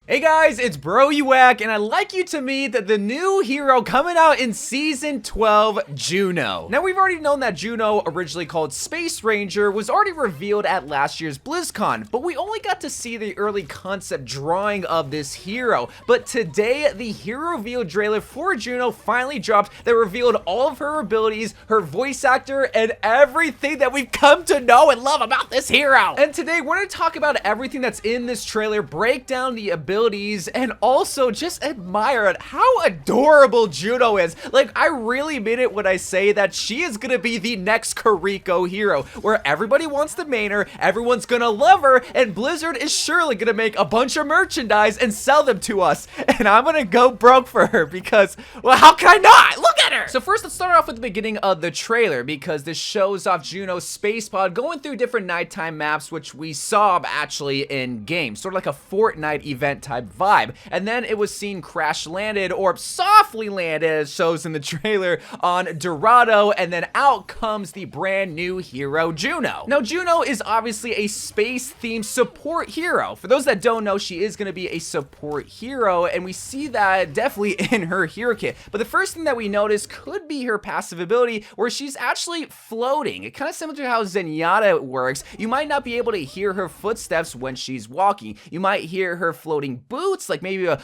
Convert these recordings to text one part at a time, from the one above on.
Hey guys, it's Bro You Wack, and I'd like you to meet the new hero coming out in Season 12, Juno. Now, we've already known that Juno, originally called Space Ranger, was already revealed at last year's BlizzCon, but we only got to see the early concept drawing of this hero. But today, the hero reveal trailer for Juno finally dropped that revealed all of her abilities, her voice actor, and everything that we've come to know and love about this hero. And today, we're going to talk about everything that's in this trailer, break down the abilities, and also just admire how adorable Juno is. Like, I really mean it when I say that she is gonna be the next Kiriko hero, where everybody wants to main her, everyone's gonna love her, and Blizzard is surely gonna make a bunch of merchandise and sell them to us. And I'm gonna go broke for her because, well, how can I not? Look at her! So first, let's start off with the beginning of the trailer, because this shows off Juno's space pod going through different nighttime maps, which we saw actually in game, sort of like a Fortnite event type vibe. And then it was seen crash landed or softly landed, as shows in the trailer, on Dorado, and then out comes the brand new hero Juno. Now, Juno is obviously a space themed support hero. For those that don't know, she is going to be a support hero, and we see that definitely in her hero kit. But the first thing that we notice could be her passive ability, where she's actually floating. It kind of similar to how Zenyatta works. You might not be able to hear her footsteps when she's walking. You might hear her floating boots, like maybe a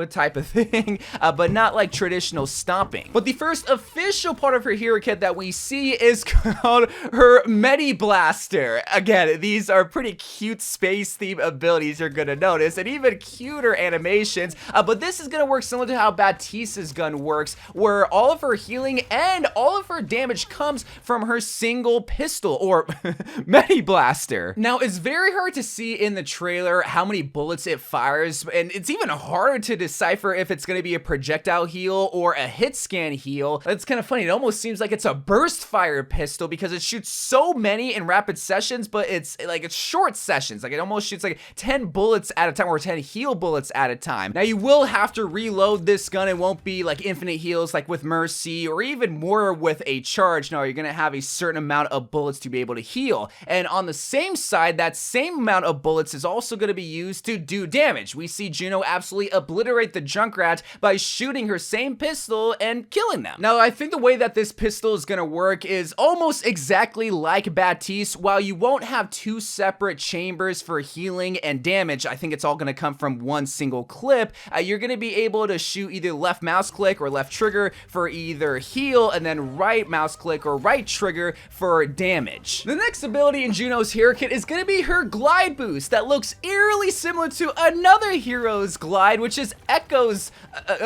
type of thing, but not like traditional stomping. But the first official part of her hero kit that we see is called her Mediblaster. Again, these are pretty cute space theme abilities you're gonna notice, and even cuter animations, but this is gonna work similar to how Batista's gun works, where all of her healing and all of her damage comes from her single pistol, or Mediblaster. Now, it's very hard to see in the trailer how many bullets it fires, and it's even harder to decipher if it's going to be a projectile heal or a hit scan heal. It's kind of funny. It almost seems like it's a burst fire pistol because it shoots so many in rapid sessions, but it's short sessions. Like, it almost shoots like 10 bullets at a time, or 10 heal bullets at a time. Now, you will have to reload this gun. It won't be like infinite heals like with Mercy, or even more with a charge. No, you're going to have a certain amount of bullets to be able to heal. And on the same side, that same amount of bullets is also going to be used to do damage. We see Juno absolutely obliterate the Junkrat by shooting her same pistol and killing them. Now, I think the way that this pistol is going to work is almost exactly like Batiste. While you won't have two separate chambers for healing and damage, I think it's all going to come from one single clip. You're going to be able to shoot either left mouse click or left trigger for either heal, and then right mouse click or right trigger for damage. The next ability in Juno's hero kit is going to be her glide boost that looks eerily similar to another hero's glide, which is Echo's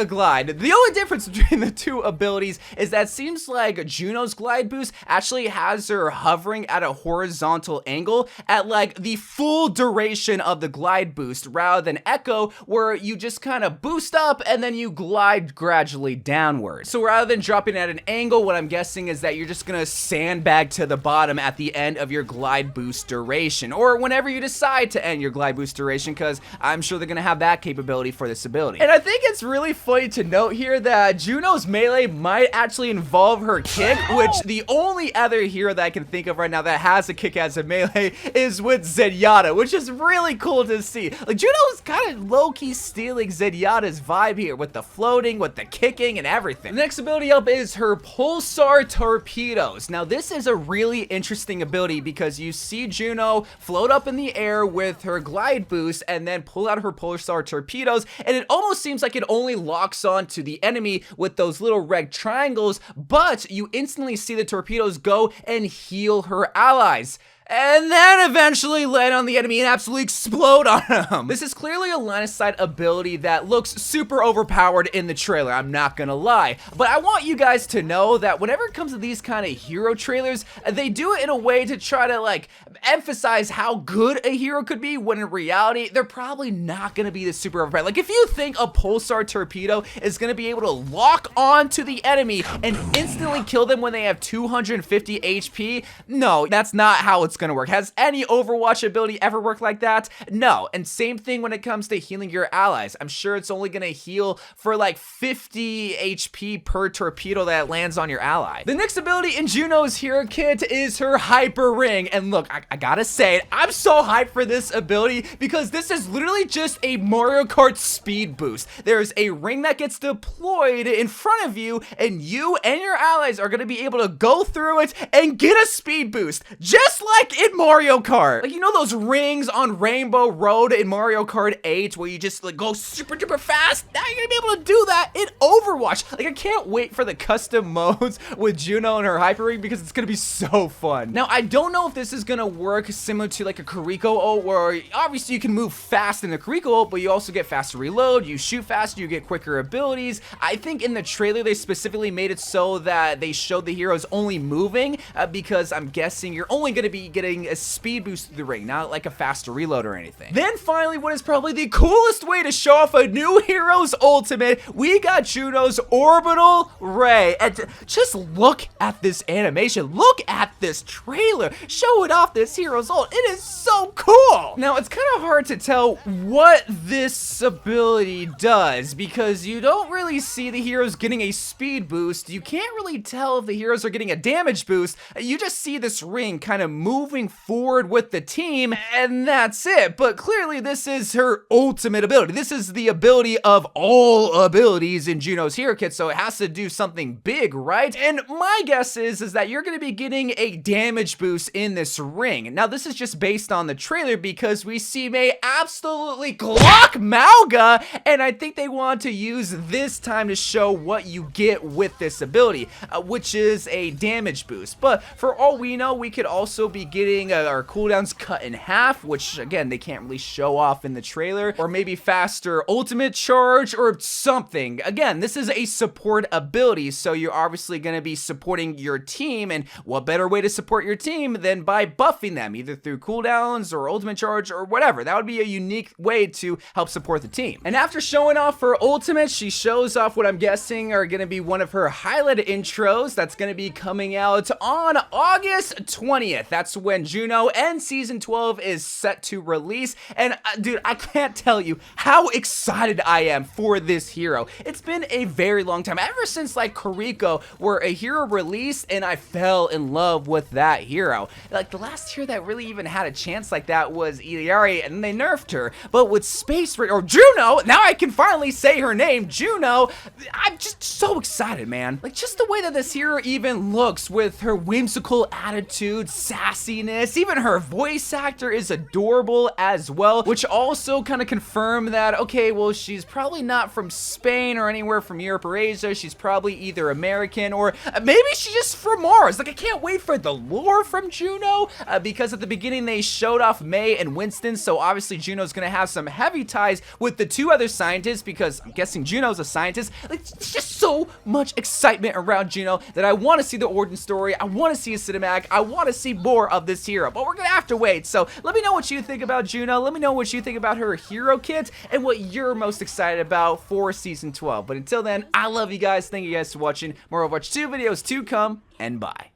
glide. The only difference between the two abilities is that it seems like Juno's glide boost actually has her hovering at a horizontal angle at like the full duration of the glide boost, rather than Echo, where you just kind of boost up and then you glide gradually downward. So rather than dropping at an angle, what I'm guessing is that you're just gonna sandbag to the bottom at the end of your glide boost duration, or whenever you decide to end your glide boost duration, because I'm sure they're gonna have that capability for this ability. And I think it's really funny to note here that Juno's melee might actually involve her kick, which the only other hero that I can think of right now that has a kick as a melee is with Zenyatta, which is really cool to see. Like, Juno's kind of low-key stealing Zenyatta's vibe here with the floating, with the kicking, and everything. The next ability up is her Pulsar Torpedoes. Now, this is a really interesting ability because you see Juno float up in the air with her glide boost and then pull out her Pulsar Torpedoes, and it almost seems like it only locks on to the enemy with those little red triangles, but you instantly see the torpedoes go and heal her allies, and then eventually land on the enemy and absolutely explode on them. This is clearly a line of sight ability that looks super overpowered in the trailer, I'm not gonna lie. But I want you guys to know that whenever it comes to these kind of hero trailers, they do it in a way to try to like emphasize how good a hero could be, when in reality, they're probably not gonna be the super overpowered. Like, if you think a Pulsar Torpedo is gonna be able to lock on to the enemy and instantly kill them when they have 250 HP, no, that's not how it's it's gonna work. Has any Overwatch ability ever worked like that? No. And same thing when it comes to healing your allies. I'm sure it's only gonna heal for like 50 HP per torpedo that lands on your ally. The next ability in Juno's hero kit is her Hyper Ring. And look, I gotta say it, I'm so hyped for this ability because this is literally just a Mario Kart speed boost. There's a ring that gets deployed in front of you, and you and your allies are gonna be able to go through it and get a speed boost, just like in Mario Kart. Like, you know those rings on Rainbow Road in Mario Kart 8 where you just like go super duper fast? Now you're gonna be able to do that in Overwatch. Like, I can't wait for the custom modes with Juno and her Hyper Ring because it's gonna be so fun. Now, I don't know if this is gonna work similar to like a Kiriko ult, where obviously you can move fast in the Kiriko ult, but you also get faster reload, you shoot faster, you get quicker abilities. I think in the trailer they specifically made it so that they showed the heroes only moving because I'm guessing you're only gonna be getting a speed boost through the ring, not like a faster reload or anything. Then finally, what is probably the coolest way to show off a new hero's ultimate, we got Juno's Orbital Ray. And just look at this animation, look at this trailer showing off this hero's ult. It is so cool. Now, it's kind of hard to tell what this ability does because you don't really see the heroes getting a speed boost. You can't really tell if the heroes are getting a damage boost. You just see this ring kind of moving forward with the team, and that's it. But clearly, this is her ultimate ability. This is the ability of all abilities in Juno's hero kit, so it has to do something big, right? And my guess is that you're going to be getting a damage boost in this ring. Now, this is just based on the trailer because we see May absolutely Glock Mauga, and I think they want to use this time to show what you get with this ability, which is a damage boost. But for all we know, we could also be getting our cooldowns cut in half, which again, they can't really show off in the trailer, or maybe faster ultimate charge or something. Again, this is a support ability, so you're obviously going to be supporting your team, and what better way to support your team than by buffing them, either through cooldowns or ultimate charge or whatever. That would be a unique way to help support the team. And after showing off her ultimate, she shows off what I'm guessing are going to be one of her highlighted intros that's going to be coming out on August 20th. That's when Juno and Season 12 is set to release. And dude, I can't tell you how excited I am for this hero. It's been a very long time, ever since like Kiriko, where a hero released and I fell in love with that hero. Like, the last hero that really even had a chance like that was Iliari, and they nerfed her. But with Space Ranger, or Juno, now I can finally say her name, Juno, I'm just so excited, man. Like, just the way that this hero even looks with her whimsical attitude, sassiness, even her voice actor is adorable as well, which also kind of confirm that, okay, well, she's probably not from Spain or anywhere from Europe or Asia. She's probably either American or maybe she's just from Mars. Like, I can't wait for the lore from Juno because at the beginning they showed off May and Winston, so obviously Juno's gonna have some heavy ties with the two other scientists because I'm guessing Juno's a scientist. Like, it's just so much excitement around Juno that I want to see the origin story. I want to see a cinematic. I want to see more of this hero, but we're gonna have to wait. So let me know what you think about Juno. Let me know what you think about her hero kit and what you're most excited about for Season 12. But until then, I love you guys. Thank you guys for watching. More Overwatch 2 videos to come, and bye.